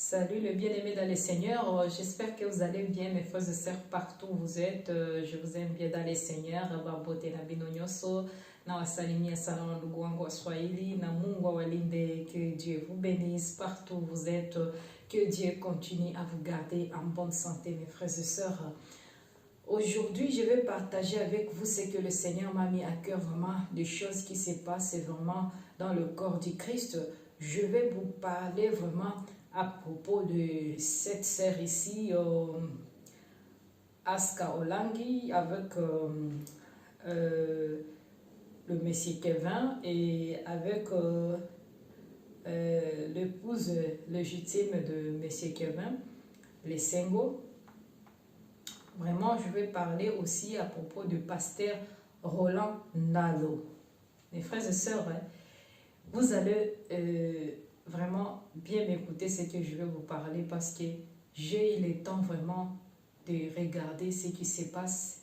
Salut le bien-aimé dans le Seigneur, j'espère que vous allez bien mes frères et sœurs partout où vous êtes, je vous aime bien dans le Seigneur, babote na bino nyoso, na wasalimia sana ndugu wangu wa Swahili, na Mungu awalinde, que Dieu vous bénisse partout où vous êtes, que Dieu continue à vous garder en bonne santé mes frères et sœurs. Aujourd'hui, je vais partager avec vous ce que le Seigneur m'a mis à cœur, vraiment des choses qui se passent vraiment dans le corps du Christ. Je vais vous parler vraiment à propos de cette sœur ici, Aska Olangi, avec le monsieur Kevin et avec l'épouse légitime de monsieur Kevin, les Sengo. Vraiment, je vais parler aussi à propos du pasteur Roland Nalo. Mes frères et sœurs, vous allez vraiment bien m'écouter ce que je vais vous parler parce que j'ai eu le temps vraiment de regarder ce qui se passe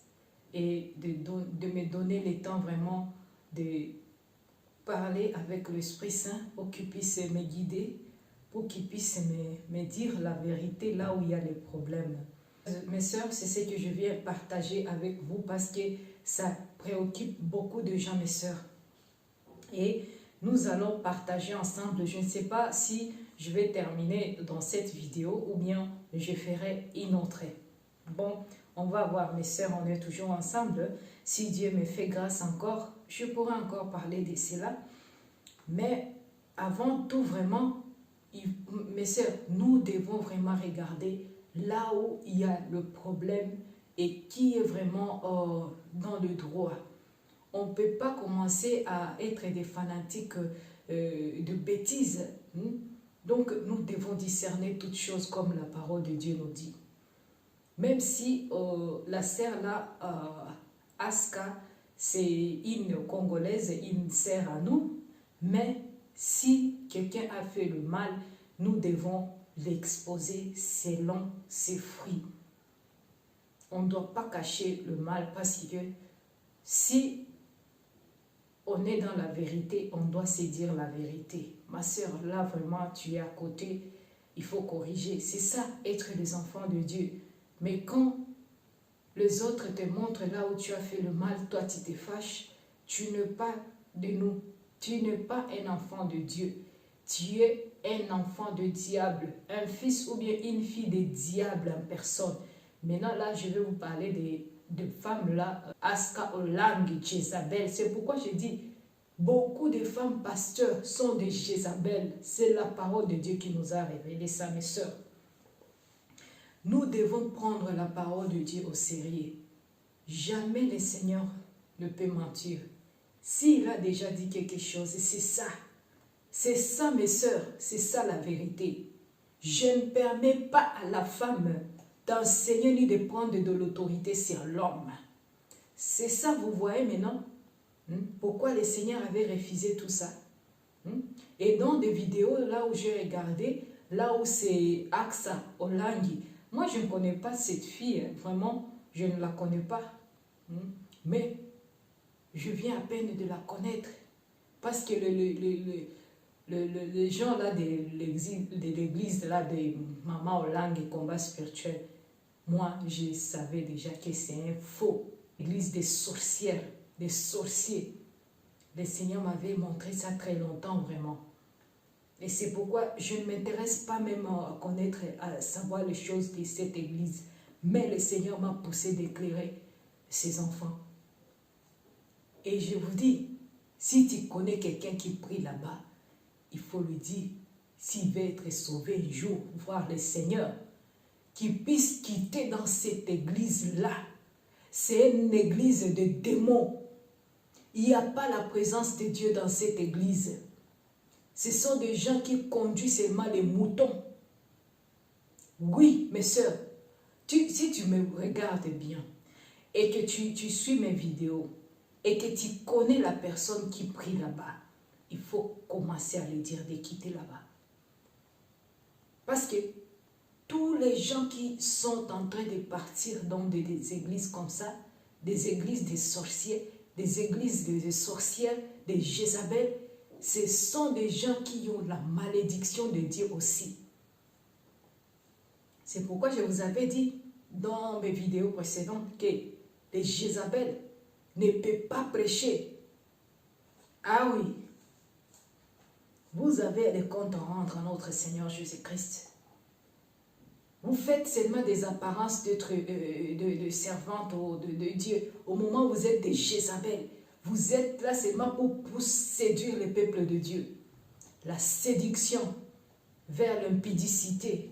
et de me donner le temps vraiment de parler avec l'Esprit Saint pour qu'il puisse me guider, pour qu'il puisse me dire la vérité là où il y a les problèmes. Mes sœurs, c'est ce que je viens partager avec vous parce que ça préoccupe beaucoup de gens, mes sœurs. Et nous allons partager ensemble. Je ne sais pas si je vais terminer dans cette vidéo ou bien je ferai une autre. Bon, on va voir, mes sœurs, on est toujours ensemble. Si Dieu me fait grâce encore, je pourrai encore parler de cela. Mais avant tout, vraiment, mes sœurs, nous devons vraiment regarder là où il y a le problème et qui est vraiment dans le droit. On ne peut pas commencer à être des fanatiques de bêtises. Donc, nous devons discerner toutes choses comme la parole de Dieu nous dit. Même si la sœur là, Aska, c'est une Congolaise, une sœur à nous, mais si quelqu'un a fait le mal, nous devons l'exposer selon ses fruits. On ne doit pas cacher le mal parce que si on est dans la vérité, on doit se dire la vérité. Ma soeur, là vraiment, tu es à côté, il faut corriger. C'est ça, être les enfants de Dieu. Mais quand les autres te montrent là où tu as fait le mal, toi tu te fâches, tu n'es pas de nous. Tu n'es pas un enfant de Dieu. Tu es un enfant de diable, un fils ou bien une fille de diable en personne. Maintenant là, je vais vous parler de femmes là, Aska Olangi, Jézabel. C'est pourquoi je dis, beaucoup de femmes pasteurs sont des Jézabel. C'est la parole de Dieu qui nous a révélé ça, mes sœurs. Nous devons prendre la parole de Dieu au sérieux. Jamais le Seigneur ne peut mentir. S'il a déjà dit quelque chose, c'est ça. C'est ça, mes sœurs, c'est ça la vérité. Je ne permets pas à la femme d'enseigner ni de prendre de l'autorité sur l'homme. C'est ça, vous voyez maintenant, pourquoi le Seigneur avait refusé tout ça. Et dans des vidéos, là où j'ai regardé, là où c'est Aska Olangi, moi je ne connais pas cette fille, vraiment, je ne la connais pas. Mais je viens à peine de la connaître. Parce que les gens là de l'église là de Maman Olangi combat spirituel, moi je savais déjà que c'est un faux église des sorcières, des sorciers. Le Seigneur m'avait montré ça très longtemps vraiment. Et c'est pourquoi je ne m'intéresse pas même à connaître, à savoir les choses de cette église. Mais le Seigneur m'a poussé d'éclairer ses enfants. Et je vous dis, si tu connais quelqu'un qui prie là-bas, il faut lui dire, s'il veut être sauvé un jour, voir le Seigneur, qu'il puisse quitter dans cette église-là. C'est une église de démons. Il n'y a pas la présence de Dieu dans cette église. Ce sont des gens qui conduisent seulement les moutons. Oui, mes sœurs, si tu me regardes bien et que tu suis mes vidéos et que tu connais la personne qui prie là-bas, il faut commencer à lui dire de quitter là-bas. Parce que tous les gens qui sont en train de partir dans des églises comme ça, des églises des sorciers, des églises des sorcières, des Jézabel, ce sont des gens qui ont la malédiction de Dieu aussi. C'est pourquoi je vous avais dit dans mes vidéos précédentes que les Jézabel ne peuvent pas prêcher. Ah oui, vous avez des comptes à rendre à notre Seigneur Jésus-Christ. Vous faites seulement des apparences de servantes de Dieu. Au moment où vous êtes des Jézabel, vous êtes là seulement pour séduire le peuple de Dieu. La séduction vers l'impudicité.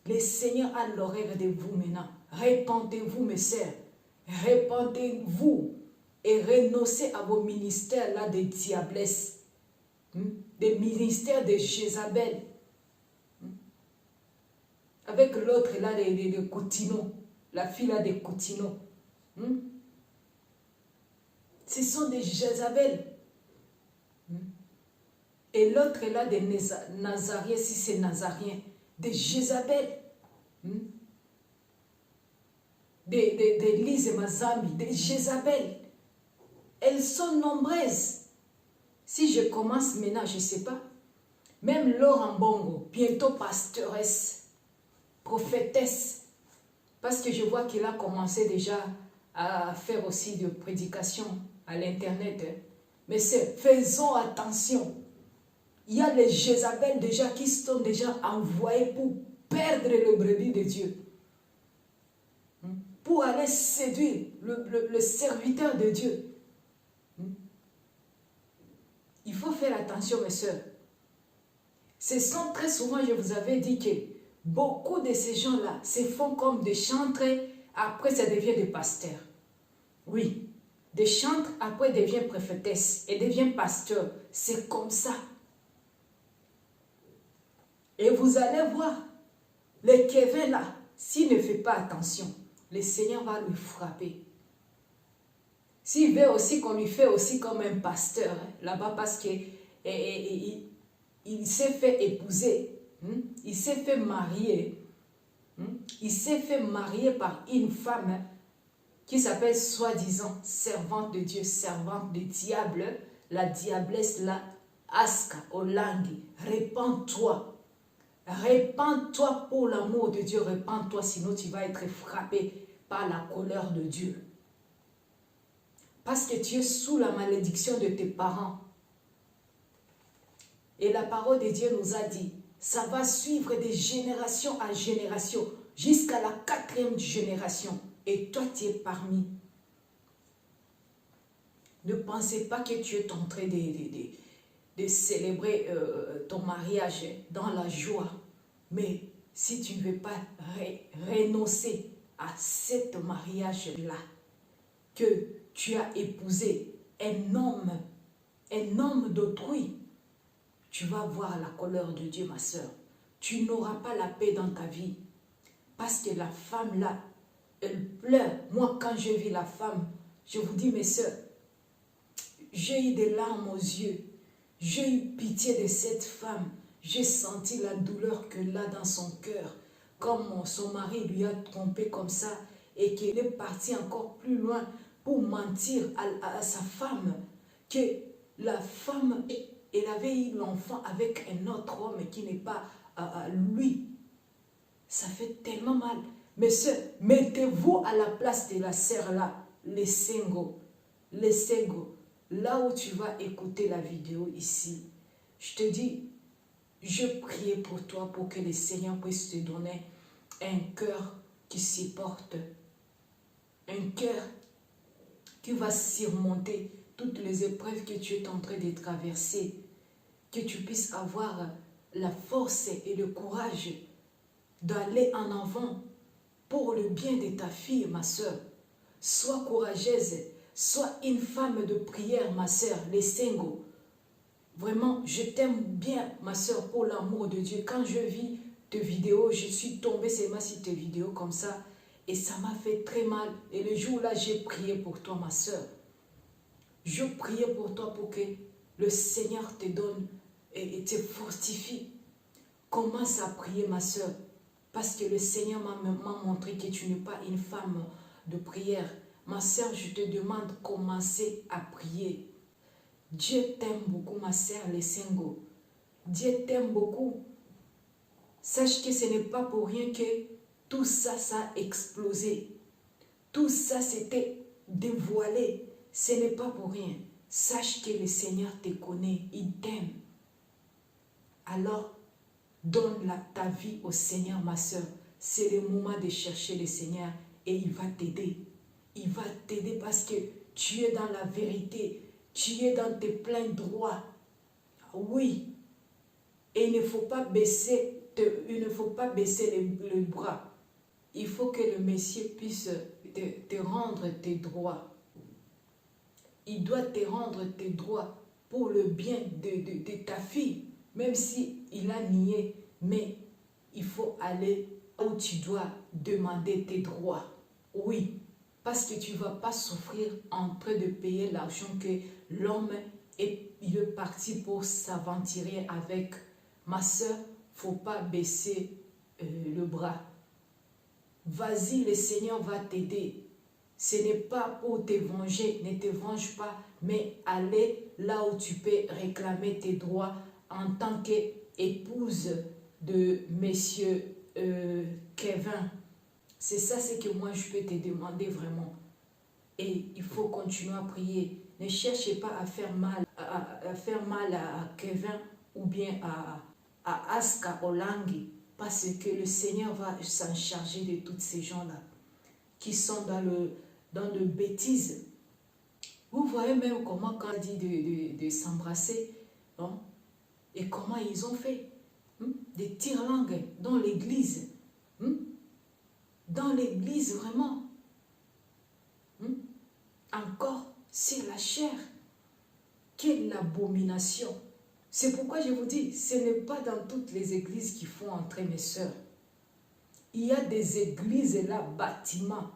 Le Seigneur a l'horreur de vous maintenant. Répentez-vous, mes sœurs. Répentez-vous et renoncez à vos ministères là de diablesses. Des ministères de Jézabel. Avec l'autre là de Coutineau. La fille là de Coutineau. Ce sont des Jézabel. Et l'autre là des Nazariens, si c'est Nazarien. Des Jézabel. Des Lise Mazambi, des Jézabel. Elles sont nombreuses. Si je commence maintenant, je ne sais pas. Même Laurent Bongo, bientôt pastoresse, prophétesse. Parce que je vois qu'il a commencé déjà à faire aussi de prédication à l'internet. Mais faisons attention. Il y a les Jézabel déjà qui sont déjà envoyés pour perdre le brebis de Dieu. Pour aller séduire le serviteur de Dieu. Il faut faire attention, mes soeurs. Ce sont très souvent, je vous avais dit que beaucoup de ces gens-là se font comme des chantres, après ça devient des pasteurs. Oui, des chantres, après deviennent prophétesses et deviennent pasteurs. C'est comme ça. Et vous allez voir, le Kevin là, s'il ne fait pas attention, le Seigneur va lui frapper. S'il veut aussi qu'on lui fait aussi comme un pasteur, là-bas, parce qu'il s'est fait épouser, il s'est fait marier, il s'est fait marier par une femme qui s'appelle soi-disant servante de Dieu, servante du diable, la diablesse, la Aska, Olangi. Répands-toi. Répands-toi pour l'amour de Dieu, répands-toi, sinon tu vas être frappé par la colère de Dieu. Parce que tu es sous la malédiction de tes parents. Et la parole de Dieu nous a dit, ça va suivre de génération à génération, jusqu'à la 4e génération. Et toi, tu es parmi. Ne pensez pas que tu es en train de célébrer ton mariage dans la joie. Mais si tu ne veux pas renoncer à cet mariage-là, que tu as épousé un homme d'autrui, tu vas voir la colère de Dieu, ma soeur. Tu n'auras pas la paix dans ta vie. Parce que la femme là, elle pleure. Moi, quand je vis la femme, je vous dis, mes soeurs, j'ai eu des larmes aux yeux. J'ai eu pitié de cette femme. J'ai senti la douleur qu'elle a dans son cœur. Comme son mari lui a trompé comme ça et qu'il est parti encore plus loin pour mentir à sa femme. Que la femme, elle avait eu l'enfant avec un autre homme qui n'est pas lui. Ça fait tellement mal. Mais sœurs, mettez-vous à la place de la sœur là, les Sengo. Les Sengo. Là où tu vas écouter la vidéo ici, je te dis, je prie pour toi pour que le Seigneur puisse te donner un cœur qui supporte, un cœur qui va surmonter toutes les épreuves que tu es en train de traverser, que tu puisses avoir la force et le courage d'aller en avant pour le bien de ta fille, ma soeur. Sois courageuse. Sois une femme de prière, ma soeur, les Sengo. Vraiment, je t'aime bien, ma soeur, pour l'amour de Dieu. Quand je vis tes vidéos, je suis tombée seulement sur tes vidéos comme ça. Et ça m'a fait très mal. Et le jour-là, j'ai prié pour toi, ma soeur. Je priais pour toi pour que le Seigneur te donne et te fortifie. Commence à prier, ma soeur. Parce que le Seigneur m'a montré que tu n'es pas une femme de prière. Ma soeur, je te demande, commencez à prier. Dieu t'aime beaucoup, ma soeur, les Sengo. Dieu t'aime beaucoup. Sache que ce n'est pas pour rien que tout ça, ça a explosé. Tout ça s'était dévoilé. Ce n'est pas pour rien. Sache que le Seigneur te connaît, il t'aime. Alors, donne ta vie au Seigneur, ma soeur. C'est le moment de chercher le Seigneur et il va t'aider. Il va t'aider parce que tu es dans la vérité. Tu es dans tes pleins droits. Oui. Et il ne faut pas baisser, le bras. Il faut que le Messie puisse te rendre tes droits. Il doit te rendre tes droits pour le bien de ta fille. Même si il a nié, mais il faut aller où tu dois demander tes droits. Oui, parce que tu ne vas pas souffrir en train de payer l'argent que l'homme il est parti pour s'aventurer avec. Ma soeur, il ne faut pas baisser le bras. Vas-y, le Seigneur va t'aider. Ce n'est pas pour te venger, ne te venge pas, mais allez là où tu peux réclamer tes droits en tant qu'épouse de monsieur Kevin. C'est ça ce que moi je peux te demander vraiment. Et il faut continuer à prier. Ne cherchez pas à faire mal à Kevin ou bien à Aska Olangi, parce que le Seigneur va s'en charger de tous ces gens-là qui sont dans le bêtise. Vous voyez même comment quand on dit de s'embrasser, hein, et comment ils ont fait, des tire-langues dans l'église. Dans l'église, vraiment. Encore, c'est la chair. Quelle abomination. C'est pourquoi je vous dis, ce n'est pas dans toutes les églises qu'il faut entrer, mes sœurs. Il y a des églises là, bâtiments,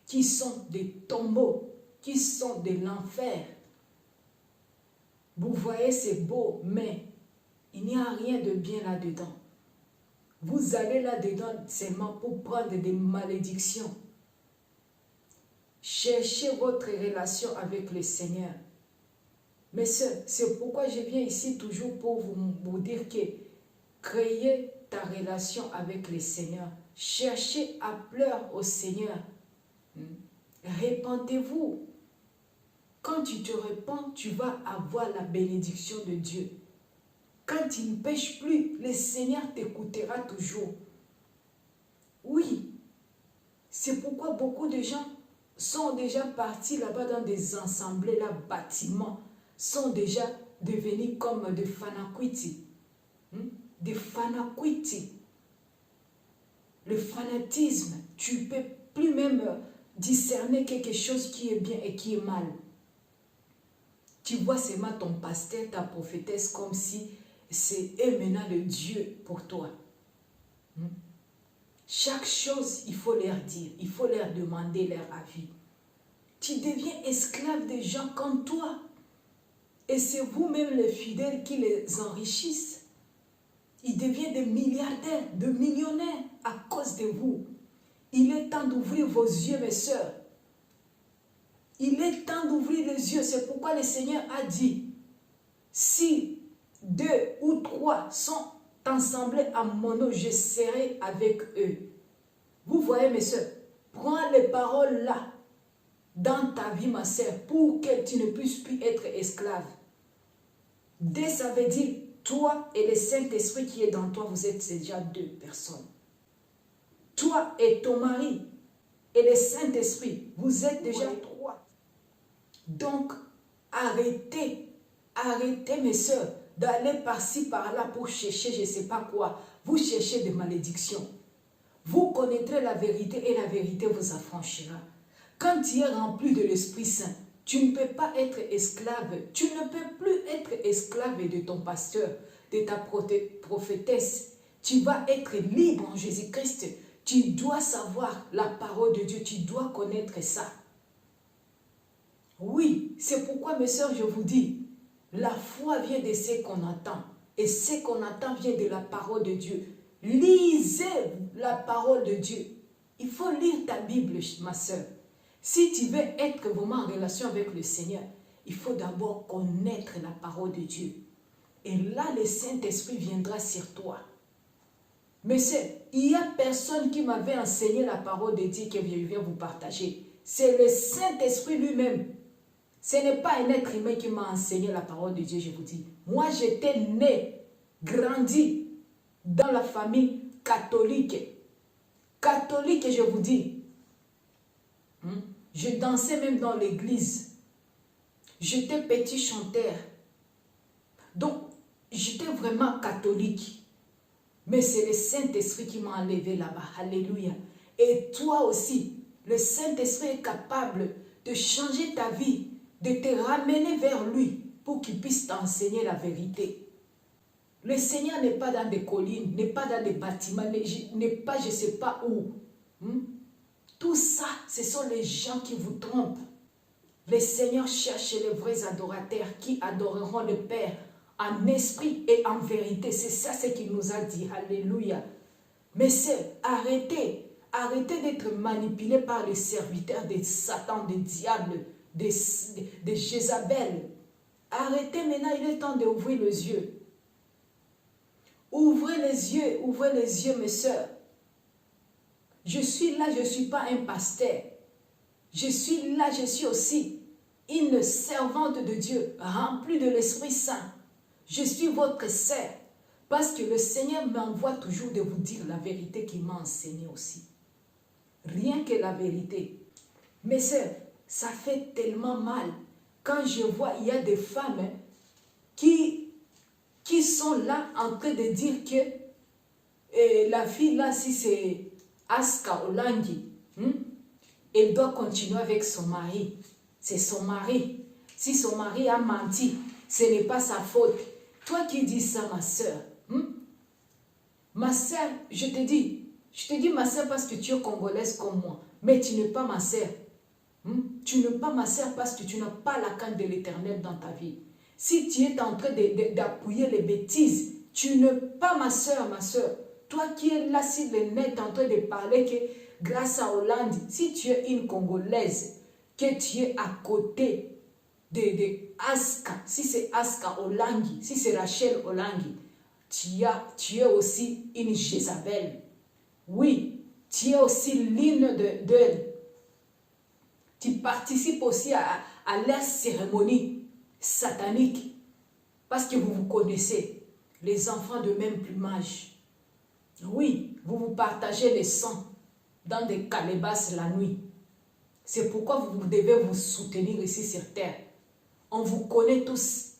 qui sont des tombeaux, qui sont de l'enfer. Vous voyez, c'est beau, mais il n'y a rien de bien là-dedans. Vous allez là-dedans seulement pour prendre des malédictions. Cherchez votre relation avec le Seigneur. Mes sœurs, c'est pourquoi je viens ici toujours pour vous dire que créez ta relation avec le Seigneur. Cherchez à pleurer au Seigneur. Répentez-vous. Quand tu te repens, tu vas avoir la bénédiction de Dieu. Quand tu ne pêches plus, le Seigneur t'écoutera toujours. Oui, c'est pourquoi beaucoup de gens sont déjà partis là-bas dans des assemblées, là, bâtiments, sont déjà devenus comme des fanakwiti. Des fanakwiti. Le fanatisme, tu ne peux plus même discerner quelque chose qui est bien et qui est mal. Tu vois seulement ton pasteur, ta prophétesse, comme si c'est émanant de Dieu pour toi. Chaque chose, il faut leur dire, il faut leur demander leur avis. Tu deviens esclave des gens comme toi. Et c'est vous-même les fidèles qui les enrichissent. Ils deviennent des milliardaires, des millionnaires à cause de vous. Il est temps d'ouvrir vos yeux, mes sœurs. Il est temps d'ouvrir les yeux. C'est pourquoi le Seigneur a dit, si 2 ou 3 sont ensemble à mon nom, je serai avec eux. Vous voyez, mes soeurs, prends les paroles là dans ta vie, ma sœur, pour que tu ne puisses plus être esclave. Dès ça veut dire, toi et le Saint-Esprit qui est dans toi, vous êtes déjà 2 personnes. Toi et ton mari et le Saint-Esprit, vous êtes déjà 3. Donc, arrêtez, mes soeurs, d'aller par-ci, par-là pour chercher je ne sais pas quoi. Vous cherchez des malédictions. Vous connaîtrez la vérité et la vérité vous affranchira. Quand tu es rempli de l'Esprit Saint, tu ne peux pas être esclave. Tu ne peux plus être esclave de ton pasteur, de ta prophétesse. Tu vas être libre en Jésus-Christ. Tu dois savoir la parole de Dieu. Tu dois connaître ça. Oui, c'est pourquoi, mes sœurs, je vous dis, la foi vient de ce qu'on entend. Et ce qu'on entend vient de la parole de Dieu. Lisez la parole de Dieu. Il faut lire ta Bible, ma sœur. Si tu veux être vraiment en relation avec le Seigneur, il faut d'abord connaître la parole de Dieu. Et là, le Saint-Esprit viendra sur toi. Mais il n'y a personne qui m'avait enseigné la parole de Dieu que je viens vous partager. C'est le Saint-Esprit lui-même. Ce n'est pas un être humain qui m'a enseigné la parole de Dieu, je vous dis. Moi, j'étais né, grandi dans la famille catholique. Catholique, je vous dis. Je dansais même dans l'église. J'étais petit chanteur. Donc, j'étais vraiment catholique. Mais c'est le Saint-Esprit qui m'a enlevé là-bas. Alléluia. Et toi aussi, le Saint-Esprit est capable de changer ta vie, de te ramener vers lui pour qu'il puisse t'enseigner la vérité. Le Seigneur n'est pas dans des collines, n'est pas dans des bâtiments, n'est pas je ne sais pas où. Tout ça, ce sont les gens qui vous trompent. Le Seigneur cherche les vrais adorateurs qui adoreront le Père en esprit et en vérité. C'est ça ce qu'il nous a dit. Alléluia. Mais c'est arrêtez d'être manipulé par les serviteurs de Satan, des diables, de Jézabel. Arrêtez maintenant, il est temps d'ouvrir les yeux. Ouvrez les yeux, mes soeurs. Je suis là, je ne suis pas un pasteur. Je suis là, je suis aussi une servante de Dieu, remplie de l'Esprit Saint. Je suis votre sœur, parce que le Seigneur m'envoie toujours de vous dire la vérité qu'il m'a enseigné aussi. Rien que la vérité. Mes sœurs, ça fait tellement mal quand je vois, il y a des femmes qui sont là en train de dire que la fille là, si c'est Aska Olangi, elle doit continuer avec son mari. C'est son mari. Si son mari a menti, ce n'est pas sa faute. Toi qui dis ça, ma soeur, ma soeur, je te dis ma soeur parce que tu es congolaise comme moi, mais tu n'es pas ma soeur. Tu n'es pas ma soeur parce que tu n'as pas la crainte de l'Éternel dans ta vie. Si tu es en train d'appuyer les bêtises, tu n'es pas ma soeur, ma soeur. Toi qui es là sur le net en train de parler que grâce à Hollande, si tu es une Congolaise, que tu es à côté de Aska, si c'est Aska Olangi, si c'est Rachel Olangi, tu es aussi une Jézabel. Oui, tu es aussi l'une d'elle. Tu participes aussi à leur cérémonie satanique parce que vous vous connaissez, les enfants de même plumage. Oui, vous partagez le sang dans des calebasses la nuit. C'est pourquoi vous devez vous soutenir ici sur terre. On vous connaît tous.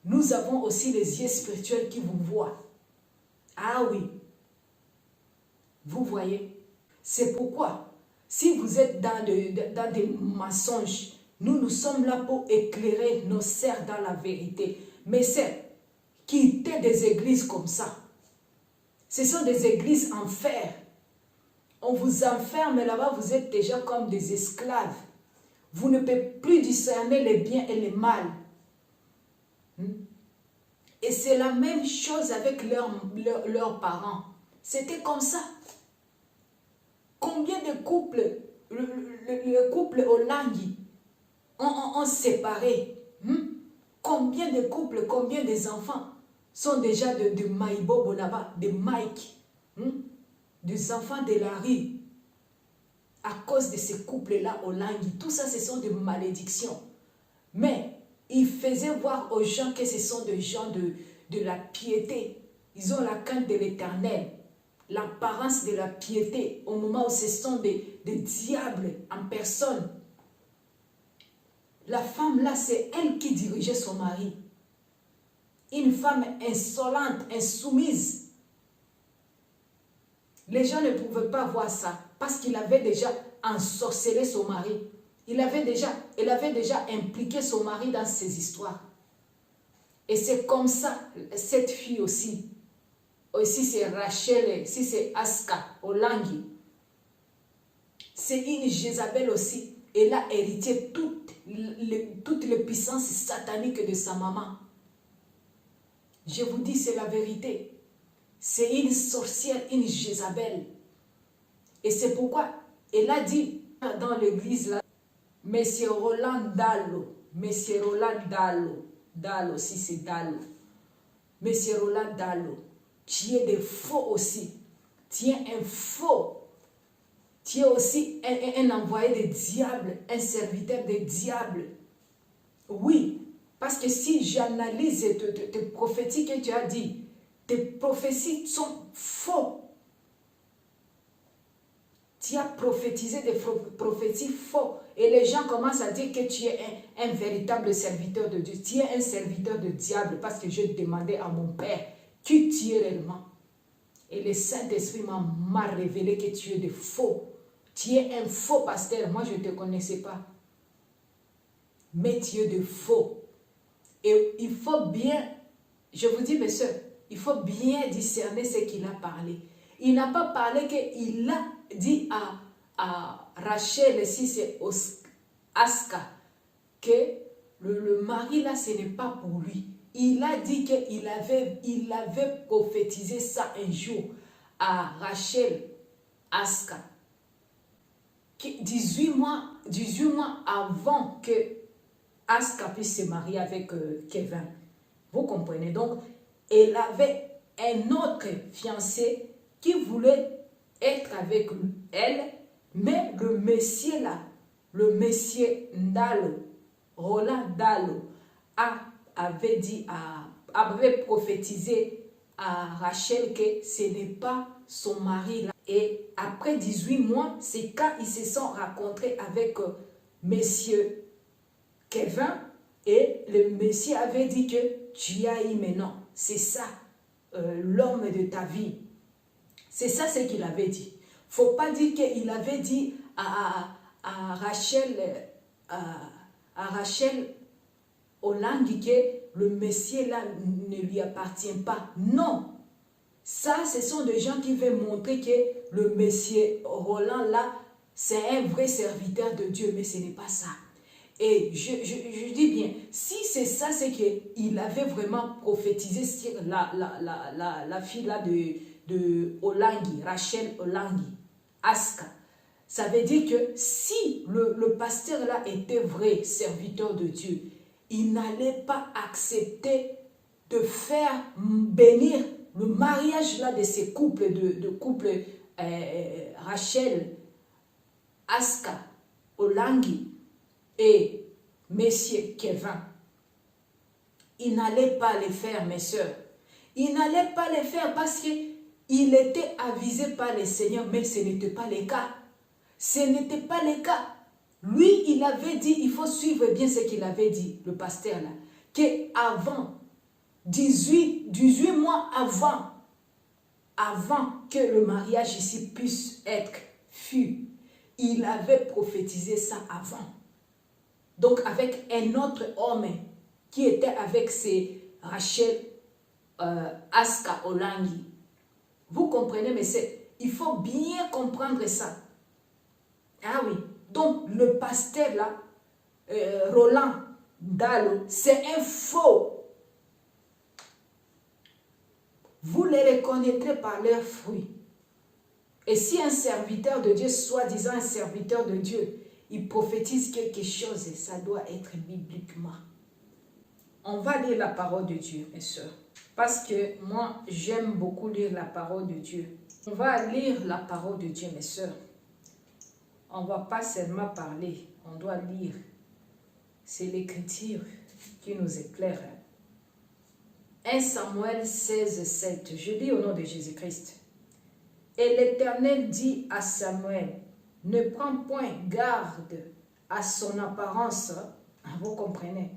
Nous avons aussi les yeux spirituels qui vous voient. Ah oui. Vous voyez. C'est pourquoi, si vous êtes dans des mensonges, nous sommes là pour éclairer nos sœurs dans la vérité. Mais c'est quitter des églises comme ça. Ce sont des églises en fer. On vous enferme là-bas, vous êtes déjà comme des esclaves. Vous ne pouvez plus discerner les biens et les mal. Et c'est la même chose avec leurs parents. C'était comme ça. Combien de couples, le couple Olangi, ont séparé? Combien de couples, combien des enfants sont déjà de Maïbobo là-bas, de Mike, des enfants de Larry, à cause de ces couples-là Olangi. Tout ça, ce sont des malédictions. Mais il faisait voir aux gens que ce sont des gens de la piété. Ils ont la crainte de l'Éternel, l'apparence de la piété, au moment où ce sont des diables en personne. La femme là, c'est elle qui dirigeait son mari. Une femme insolente, insoumise. Les gens ne pouvaient pas voir ça parce qu'il avait déjà ensorcelé son mari. Elle avait déjà impliqué son mari dans ces histoires. Et c'est comme ça, cette fille aussi. Si c'est Rachel, si c'est Aska Olangi. C'est une Jézabel aussi. Elle a hérité toutes les puissances sataniques de sa maman. Je vous dis, c'est la vérité. C'est une sorcière, une Jézabel. Et c'est pourquoi elle a dit dans l'église là, Monsieur Roland Dallo, Monsieur Roland Dallo, si c'est Dallo, Monsieur Roland Dallo, tu es des faux aussi. Tu es un faux. Tu es aussi un envoyé de diable, un serviteur de diable. Oui, parce que si j'analyse tes prophéties que tu as dit, tes prophéties sont faux. Tu as prophétisé des prophéties faux. Et les gens commencent à dire que tu es un véritable serviteur de Dieu. Tu es un serviteur de diable parce que je demandais à mon Père, qui tu es réellement? Et le Saint-Esprit m'a révélé que tu es de faux. Tu es un faux pasteur. Moi, je ne te connaissais pas. Mais tu es de faux. Et il faut bien, je vous dis mes soeurs, il faut bien discerner ce qu'il a parlé. Il n'a pas parlé qu'il a dit à Rachel, si c'est Aska, que le mari là, ce n'est pas pour lui. Il a dit qu'il avait prophétisé ça un jour à Rachel, Aska. 18 mois avant que Aska puisse se marier avec Kevin. Vous comprenez? Donc, elle avait un autre fiancé qui voulait être avec elle, mais le monsieur là, le monsieur Ndalo, Roland Ndalo, avait prophétisé à Rachel que ce n'est pas son mari là. Et après 18 mois, c'est quand ils se sont rencontrés avec monsieur Kevin, et le monsieur avait dit que tu as eu maintenant, c'est ça, l'homme de ta vie. C'est ça ce qu'il avait dit. Il ne faut pas dire qu'il avait dit à Rachel Olangi que le monsieur là ne lui appartient pas. Non. Ça, ce sont des gens qui veulent montrer que le monsieur Roland là, c'est un vrai serviteur de Dieu, mais ce n'est pas ça. Et je dis bien, si c'est ça, c'est qu'il avait vraiment prophétisé sur la fille là de Olangi, Rachel Olangi, Aska. Ça veut dire que si le pasteur là était vrai serviteur de Dieu, il n'allait pas accepter de faire bénir le mariage là de ces couples, de couples Rachel, Aska, Olangi et Monsieur Kevin. Il n'allait pas le faire, mes soeurs. Il n'allait pas le faire parce qu'il était avisé par le Seigneur, mais ce n'était pas le cas. Ce n'était pas le cas. Lui, il avait dit, il faut suivre bien ce qu'il avait dit, le pasteur là, qu'avant, 18 mois avant que le mariage ici puisse être fait, il avait prophétisé ça avant. Donc avec un autre homme qui était avec ses Rachel Aska Olangi. Vous comprenez, mais il faut bien comprendre ça. Ah oui, donc le pasteur là, Roland Ndalo, c'est un faux. Vous les reconnaîtrez par leurs fruits. Et si un serviteur de Dieu, soi-disant un serviteur de Dieu, il prophétise quelque chose, ça doit être bibliquement. On va lire la parole de Dieu, mes soeurs. Parce que moi, j'aime beaucoup lire la parole de Dieu. On va lire la parole de Dieu, mes soeurs. On ne va pas seulement parler, on doit lire. C'est l'écriture qui nous éclaire. 1 Samuel 16, 7. Je lis au nom de Jésus-Christ. Et l'Éternel dit à Samuel, ne prends point garde à son apparence. Vous comprenez?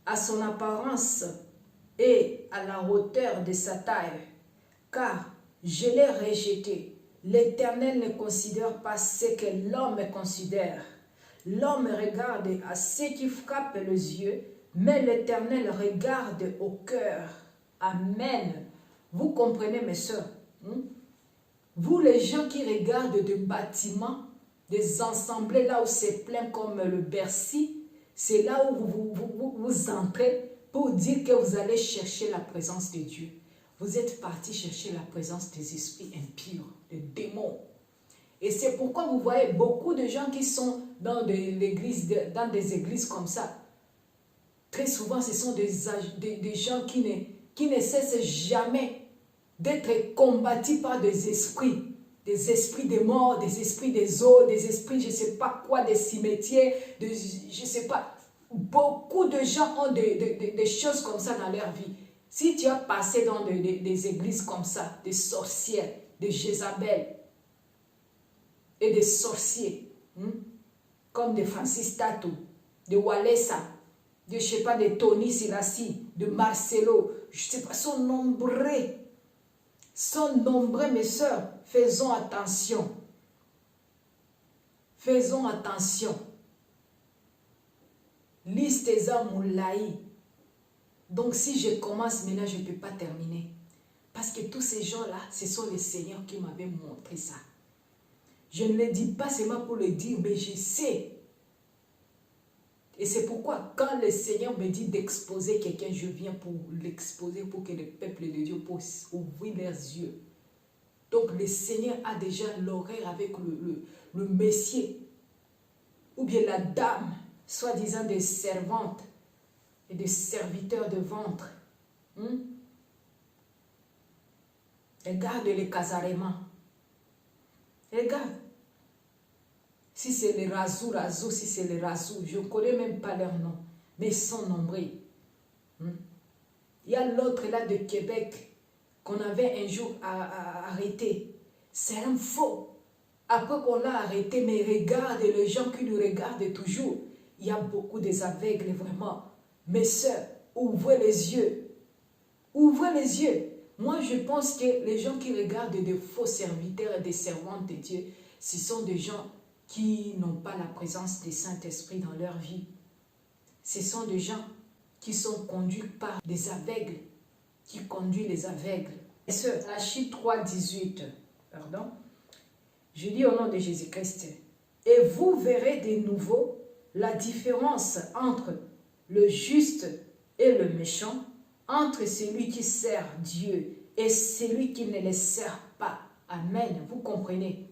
À son apparence et à la hauteur de sa taille, car je l'ai rejeté. L'Éternel ne considère pas ce que l'homme considère. L'homme regarde à ce qui frappe les yeux, mais l'Éternel regarde au cœur. Amen. Vous comprenez, mes soeurs? Vous, les gens qui regardent des bâtiments, des ensemblés là où c'est plein comme le Bercy, c'est là où vous entrez pour dire que vous allez chercher la présence de Dieu. Vous êtes parti chercher la présence des esprits impurs, des démons. Et c'est pourquoi vous voyez beaucoup de gens qui sont dans des églises comme ça. Très souvent, ce sont des gens qui ne cessent jamais d'être combattu par des esprits des morts, des esprits des eaux, des esprits je ne sais pas quoi, des cimetières, je ne sais pas. Beaucoup de gens ont des choses comme ça dans leur vie. Si tu as passé dans des églises comme ça, des sorcières, des Jézabel et des sorciers, comme de Francis Tatou, de Walesa, de je ne sais pas, de Tony Silassi, de Marcelo, je ne sais pas, sont nombreux mes sœurs. Faisons attention. Faisons attention. Liste Moulaï. Donc si je commence maintenant, je ne peux pas terminer. Parce que tous ces gens-là, ce sont les seigneurs qui m'avaient montré ça. Je ne le dis pas seulement pour le dire, mais je sais. Et c'est pourquoi, quand le Seigneur me dit d'exposer quelqu'un, je viens pour l'exposer, pour que le peuple de Dieu puisse ouvrir leurs yeux. Donc, le Seigneur a déjà l'horaire avec le messier, ou bien la dame, soi-disant des servantes et des serviteurs de ventre. Regarde les casaréments. Regarde. Si c'est les razou, si c'est les razou, je ne connais même pas leur nom, mais ils sont nombreux. Il y a l'autre là de Québec qu'on avait un jour arrêté. C'est un faux. Après qu'on l'a arrêté, mais regarde les gens qui nous regardent toujours. Il y a beaucoup des aveugles, vraiment. Mes soeurs, ouvrez les yeux. Ouvrez les yeux. Moi, je pense que les gens qui regardent des faux serviteurs et des servantes de Dieu, ce sont des gens qui n'ont pas la présence du Saint-Esprit dans leur vie. Ce sont des gens qui sont conduits par des aveugles, qui conduisent les aveugles. Achille 3, 18, pardon. Je lis au nom de Jésus-Christ. Et vous verrez de nouveau la différence entre le juste et le méchant, entre celui qui sert Dieu et celui qui ne le sert pas. Amen. Vous comprenez?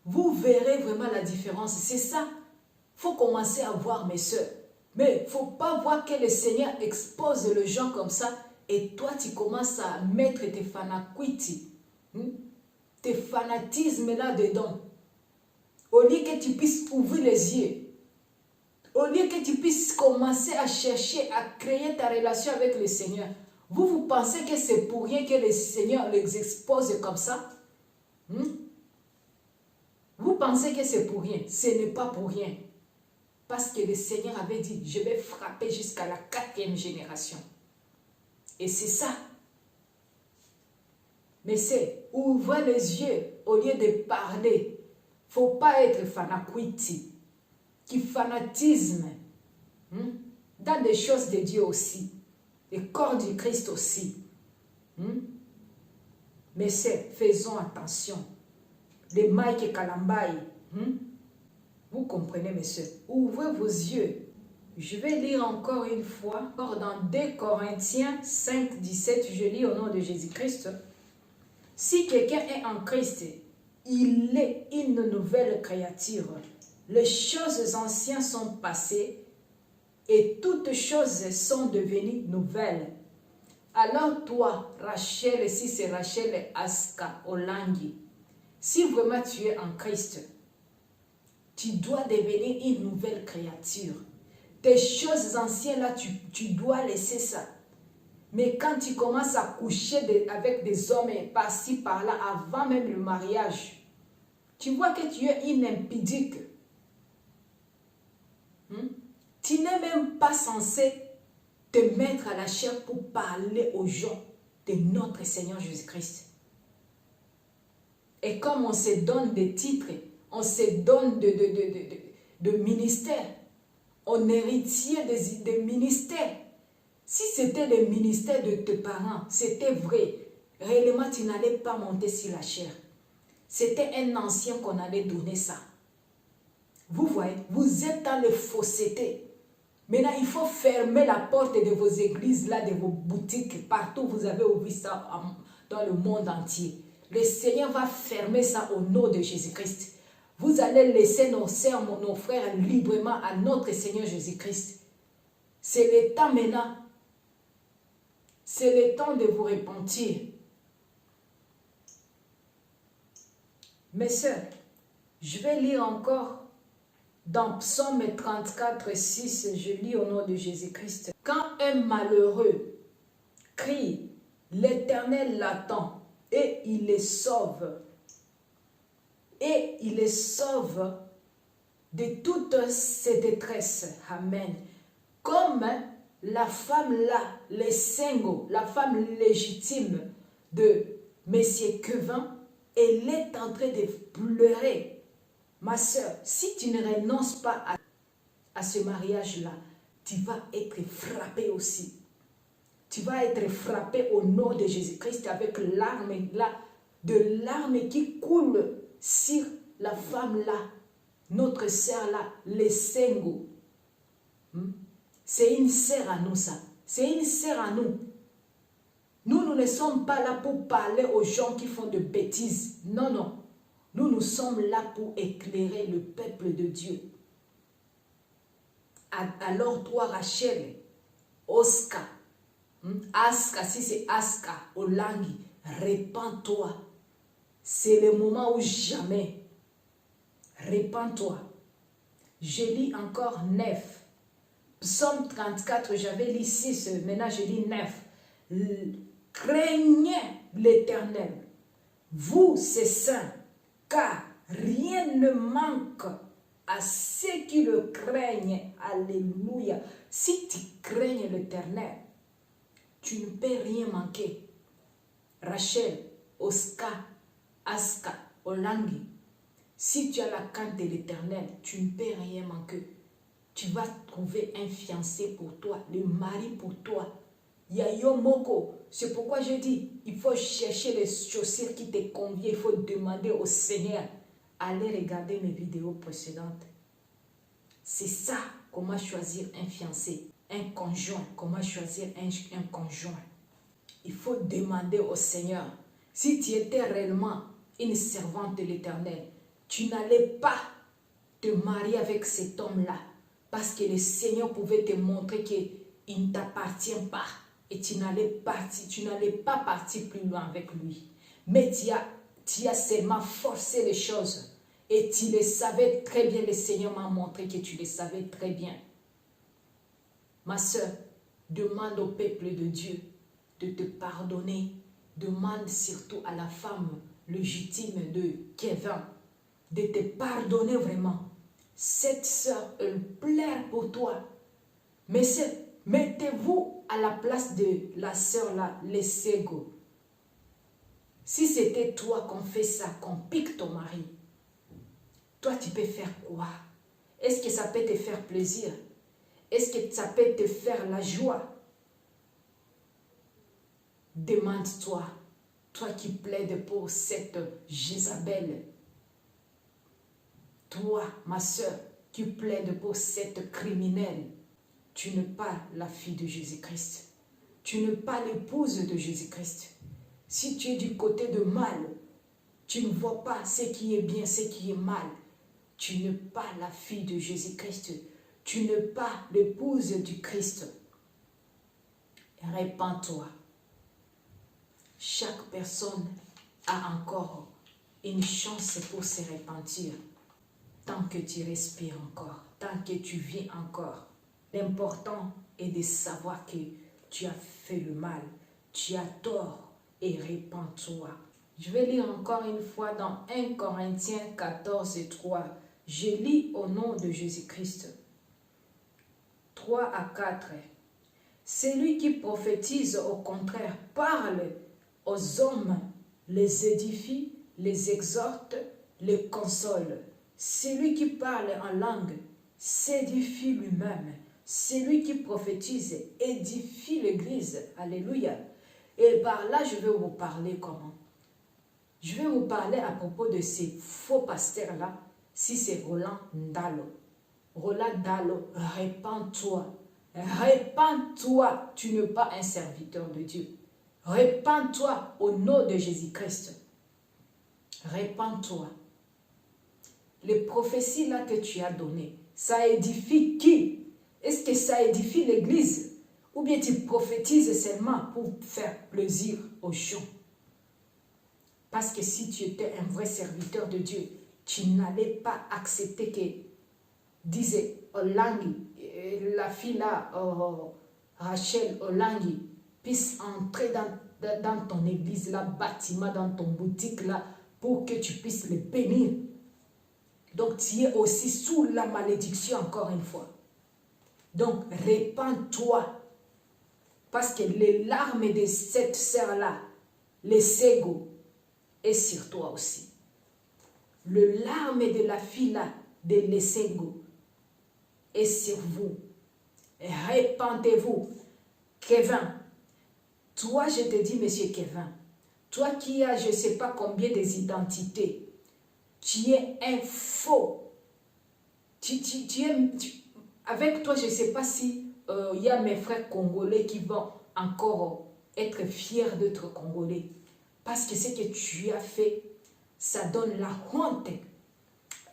Vous verrez vraiment la différence. C'est ça. Il faut commencer à voir, mes soeurs. Mais il ne faut pas voir que le Seigneur expose les gens comme ça et toi, tu commences à mettre tes fanaquiti, tes fanatismes là-dedans. Au lieu que tu puisses ouvrir les yeux, au lieu que tu puisses commencer à chercher, à créer ta relation avec le Seigneur, vous pensez que c'est pour rien que le Seigneur les expose comme ça? Vous pensez que c'est pour rien? Ce n'est pas pour rien. Parce que le Seigneur avait dit, je vais frapper jusqu'à la 4e génération. Et c'est ça. Mais c'est ouvrir les yeux au lieu de parler. Il ne faut pas être fanaquiti, qui fanatisme dans des choses de Dieu aussi, le corps du Christ aussi. Mais c'est, faisons attention. Les Mike Kalambaï, vous comprenez, messieurs. Ouvrez vos yeux. Je vais lire encore une fois, encore dans 2 Corinthiens 5, 17, je lis au nom de Jésus-Christ. Si quelqu'un est en Christ, il est une nouvelle créature. Les choses anciennes sont passées et toutes choses sont devenues nouvelles. Alors toi, Rachel, si c'est Rachel Aska Olangi, si vraiment tu es en Christ, tu dois devenir une nouvelle créature. Tes choses anciennes là, tu dois laisser ça. Mais quand tu commences à coucher avec des hommes par-ci, par-là, avant même le mariage, tu vois que tu es une impudique. Tu n'es même pas censé te mettre à la chair pour parler aux gens de notre Seigneur Jésus-Christ. Et comme on se donne des titres, on se donne de ministères, on héritier des ministères. Si c'était le ministère de tes parents, c'était vrai. Réellement, tu n'allais pas monter sur la chair. C'était un ancien qu'on allait donner ça. Vous voyez, vous êtes dans les faussetés. Maintenant, il faut fermer la porte de vos églises, là, de vos boutiques. Partout, vous avez ouvert ça dans le monde entier. Le Seigneur va fermer ça au nom de Jésus-Christ. Vous allez laisser nos sœurs, nos frères librement à notre Seigneur Jésus-Christ. C'est le temps maintenant. C'est le temps de vous repentir. Mes sœurs, je vais lire encore dans Psaume 34, 6, je lis au nom de Jésus-Christ. Quand un malheureux crie, l'Éternel l'attend et il les sauve. Et il les sauve de toutes ses détresses. Amen. Comme la femme là, les Sengo, la femme légitime de Monsieur Kevin, elle est en train de pleurer. Ma soeur, si tu ne renonces pas à ce mariage-là, tu vas être frappé aussi. Tu vas être frappé au nom de Jésus-Christ avec l'arme là, de l'arme qui coule sur la femme là, notre sœur là, les Sengo. C'est une sœur à nous ça. C'est une sœur à nous. Nous ne sommes pas là pour parler aux gens qui font de bêtises. Non, non. Nous sommes là pour éclairer le peuple de Dieu. Alors toi, Rachel, Oscar, Aska, si c'est Aska, Olangi, répands-toi. C'est le moment où jamais. Répands-toi. Je lis encore 9. Psaume 34, j'avais lu 6, maintenant je lis 9. Craignez l'Éternel, vous ces saints, car rien ne manque à ceux qui le craignent. Alléluia. Si tu craignes l'Éternel, tu ne peux rien manquer. Rachel, Oscar, Aska, Olangi, si tu as la crainte de l'Éternel, tu ne peux rien manquer. Tu vas trouver un fiancé pour toi, le mari pour toi. Yayo Moko, c'est pourquoi je dis, il faut chercher les chaussures qui te conviennent, il faut demander au Seigneur. Allez regarder mes vidéos précédentes. C'est ça, comment choisir un fiancé, un conjoint, comment choisir un conjoint. Il faut demander au Seigneur. Si tu étais réellement une servante de l'Éternel, tu n'allais pas te marier avec cet homme-là, parce que le Seigneur pouvait te montrer qu'il ne t'appartient pas. Et tu n'allais pas partir plus loin avec lui. Mais tu as seulement forcé les choses. Et tu le savais très bien, le Seigneur m'a montré que tu le savais très bien. Ma soeur, demande au peuple de Dieu de te pardonner. Demande surtout à la femme légitime de Kevin de te pardonner vraiment. Cette soeur, elle pleure pour toi. Mais mettez-vous à la place de la soeur là, les Sego. Si c'était toi qu'on fait ça, qu'on pique ton mari, toi tu peux faire quoi? Est-ce que ça peut te faire plaisir? Est-ce que ça peut te faire la joie? Demande-toi, toi qui plaides pour cette Jézabel, toi, ma soeur, qui plaide pour cette criminelle, tu n'es pas la fille de Jésus-Christ. Tu n'es pas l'épouse de Jésus-Christ. Si tu es du côté de mal, tu ne vois pas ce qui est bien, ce qui est mal. Tu n'es pas la fille de Jésus-Christ. Tu n'es pas l'épouse du Christ. Répands-toi. Chaque personne a encore une chance pour se repentir. Tant que tu respires encore, tant que tu vis encore. L'important est de savoir que tu as fait le mal, tu as tort et répands-toi. Je vais lire encore une fois dans 1 Corinthiens 14 et 3. Je lis au nom de Jésus-Christ. 3 à 4. Celui qui prophétise au contraire parle aux hommes, les édifie, les exhorte, les console. Celui qui parle en langue s'édifie lui-même. Celui qui prophétise édifie l'église. Alléluia. Et par là, je vais vous parler comment? Je vais vous parler à propos de ces faux pasteurs-là. Si c'est Roland Ndalo. Roland Ndalo, répands-toi. Répands-toi. Tu n'es pas un serviteur de Dieu. Répands-toi au nom de Jésus-Christ. Répands-toi. Les prophéties là que tu as données, ça édifie qui? Est-ce que ça édifie l'église? Ou bien tu prophétises seulement pour faire plaisir aux gens. Parce que si tu étais un vrai serviteur de Dieu, tu n'allais pas accepter que, disait Olangi, la fille là, Rachel Olangi, puisse entrer dans ton église là, bâtiment, dans ton boutique là, pour que tu puisses le bénir. Donc tu es aussi sous la malédiction encore une fois. Donc répands-toi. Parce que les larmes de cette sœur-là, les Sego, est sur toi aussi. Le larme de la fille-là, de l'Essego, est sur vous. Répandez-vous. Kevin, toi je te dis, monsieur Kevin, toi qui as je ne sais pas combien des identités, tu es un faux. Avec toi, je ne sais pas si il y a mes frères congolais qui vont encore être fiers d'être congolais. Parce que ce que tu as fait, ça donne la honte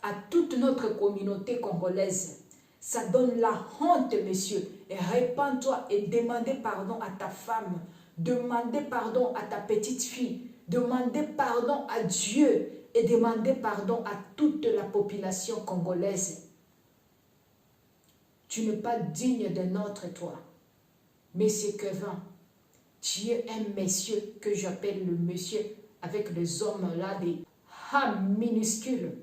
à toute notre communauté congolaise. Ça donne la honte, monsieur. Et répands-toi et demandez pardon à ta femme. Demandez pardon à ta petite fille. Demandez pardon à Dieu. Et demandez pardon à toute la population congolaise. Tu n'es pas digne d'un autre, toi. Monsieur Kevin, tu es un monsieur que j'appelle le monsieur avec les hommes là, des H minuscules.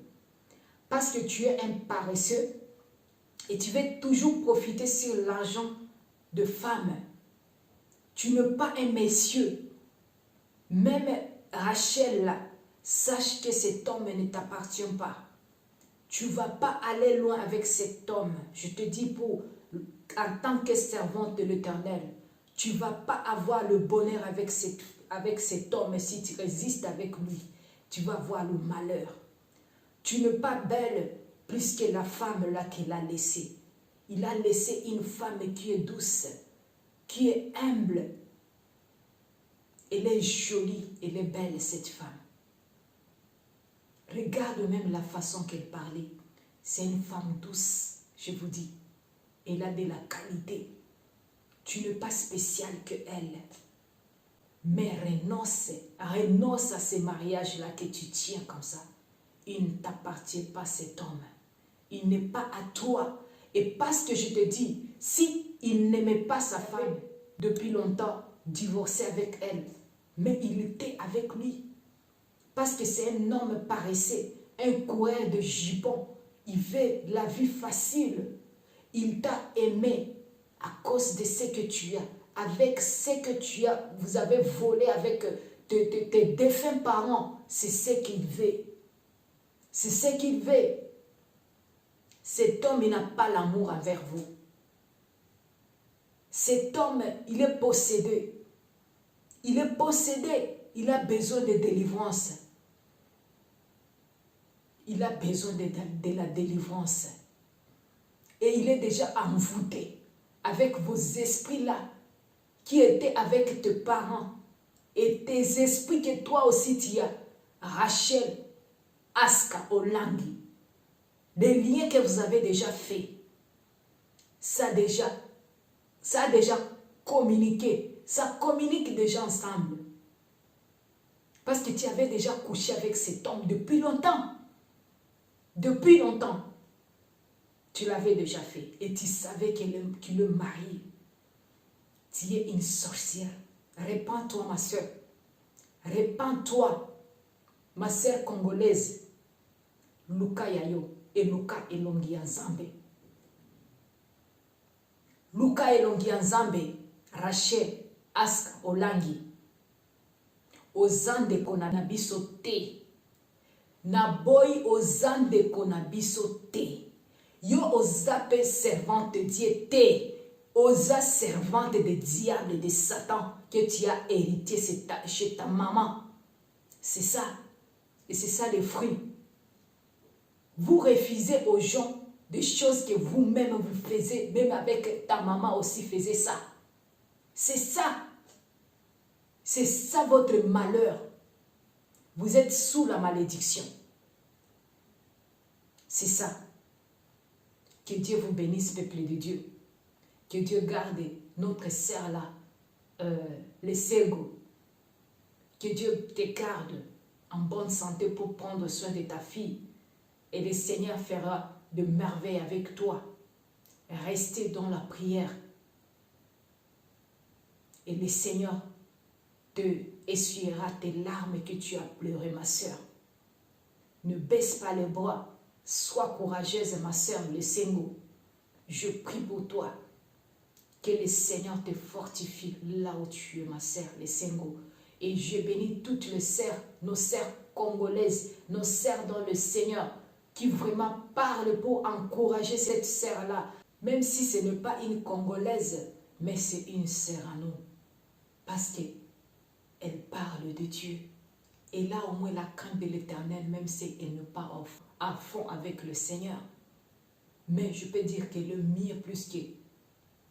Parce que tu es un paresseux et tu veux toujours profiter sur l'argent de femmes. Tu n'es pas un monsieur. Même Rachel là, sache que cet homme ne t'appartient pas. Tu ne vas pas aller loin avec cet homme. Je te dis en tant que servante de l'Éternel, tu ne vas pas avoir le bonheur avec cet homme si tu résistes avec lui. Tu vas avoir le malheur. Tu n'es pas belle plus que la femme là qu'il a laissée. Il a laissé une femme qui est douce, qui est humble. Elle est jolie, elle est belle cette femme. Regarde même la façon qu'elle parlait. C'est une femme douce, je vous dis. Elle a de la qualité. Tu n'es pas spécial que elle. Mais renonce à ce mariage-là que tu tiens comme ça. Il ne t'appartient pas cet homme. Il n'est pas à toi. Et parce que je te dis, si il n'aimait pas sa femme depuis longtemps, divorcé avec elle, mais il était avec lui. Parce que c'est un homme paresseux, un coureur de jupons. Il veut la vie facile. Il t'a aimé à cause de ce que tu as. Avec ce que tu as, vous avez volé avec tes défunts parents. C'est ce qu'il veut. C'est ce qu'il veut. Cet homme, il n'a pas l'amour envers vous. Cet homme, il est possédé. Il est possédé. Il a besoin de délivrance. Il a besoin de la délivrance. Et il est déjà envoûté avec vos esprits-là qui étaient avec tes parents. Et tes esprits que toi aussi tu as. Rachel, Aska, Olangi. Des liens que vous avez déjà faits. Ça a déjà communiqué. Ça communique déjà ensemble. Parce que tu avais déjà couché avec cet homme depuis longtemps. Depuis longtemps. Tu l'avais déjà fait. Et tu savais qu'il le marie. Tu es une sorcière. Répands-toi, ma soeur. Répands-toi, ma soeur congolaise. Luka Yayo et Luka Elongi Nzambe. Luka Elongi Nzambe. Rachel, Aska, Olangi. Ozande kona biso te. Na boy ozande kona biso te. Yo ozape servante de Dieu te. Osa servante de diable et de Satan que tu as hérité chez ta maman. C'est ça. Et c'est ça les fruits. Vous refusez aux gens des choses que vous-même vous faisiez. Même avec ta maman aussi faisait ça. C'est ça. C'est ça votre malheur. Vous êtes sous la malédiction. C'est ça. Que Dieu vous bénisse, peuple de Dieu. Que Dieu garde notre sœur là, les Sego. Que Dieu te garde en bonne santé pour prendre soin de ta fille. Et le Seigneur fera de merveilles avec toi. Restez dans la prière. Et le Seigneur te essuiera tes larmes que tu as pleurées, ma sœur. Ne baisse pas les bras. Sois courageuse, ma sœur, le Sengo. Je prie pour toi. Que le Seigneur te fortifie là où tu es, ma sœur, le Sengo. Et je bénis toutes les sœurs, nos sœurs congolaises, nos sœurs dans le Seigneur, qui vraiment parlent pour encourager cette sœur-là. Même si ce n'est pas une Congolaise, mais c'est une sœur à nous. Parce qu'elle parle de Dieu. Et là, au moins, la crainte de l'Éternel, même si elle n'est pas à fond avec le Seigneur. Mais je peux dire que le mieux plus que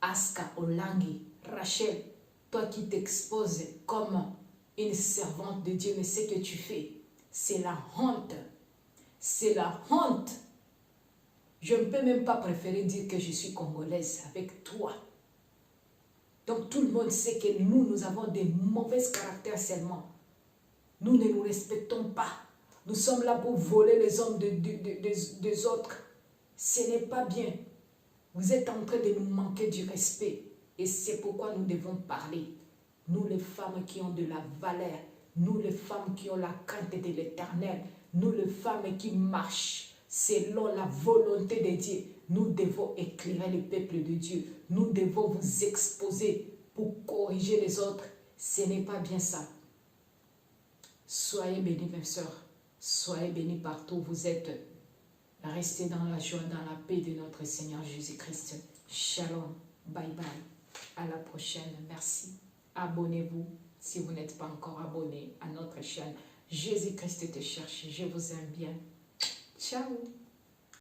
Aska, Olangi, Rachel, toi qui t'exposes comme une servante de Dieu, mais ce que tu fais, c'est la honte. C'est la honte. Je ne peux même pas préférer dire que je suis congolaise avec toi. Donc tout le monde sait que nous avons des mauvais caractères seulement. Nous ne nous respectons pas. Nous sommes là pour voler les hommes des autres. Ce n'est pas bien. Vous êtes en train de nous manquer du respect. Et c'est pourquoi nous devons parler. Nous les femmes qui ont de la valeur. Nous les femmes qui ont la crainte de l'Éternel. Nous les femmes qui marchent selon la volonté de Dieu. Nous devons éclairer le peuple de Dieu. Nous devons vous exposer pour corriger les autres. Ce n'est pas bien ça. Soyez bénis, mes sœurs. Soyez bénis partout où vous êtes. Restez dans la joie, dans la paix de notre Seigneur Jésus-Christ. Shalom. Bye bye. À la prochaine. Merci. Abonnez-vous si vous n'êtes pas encore abonné à notre chaîne. Jésus-Christ te cherche. Je vous aime bien. Ciao.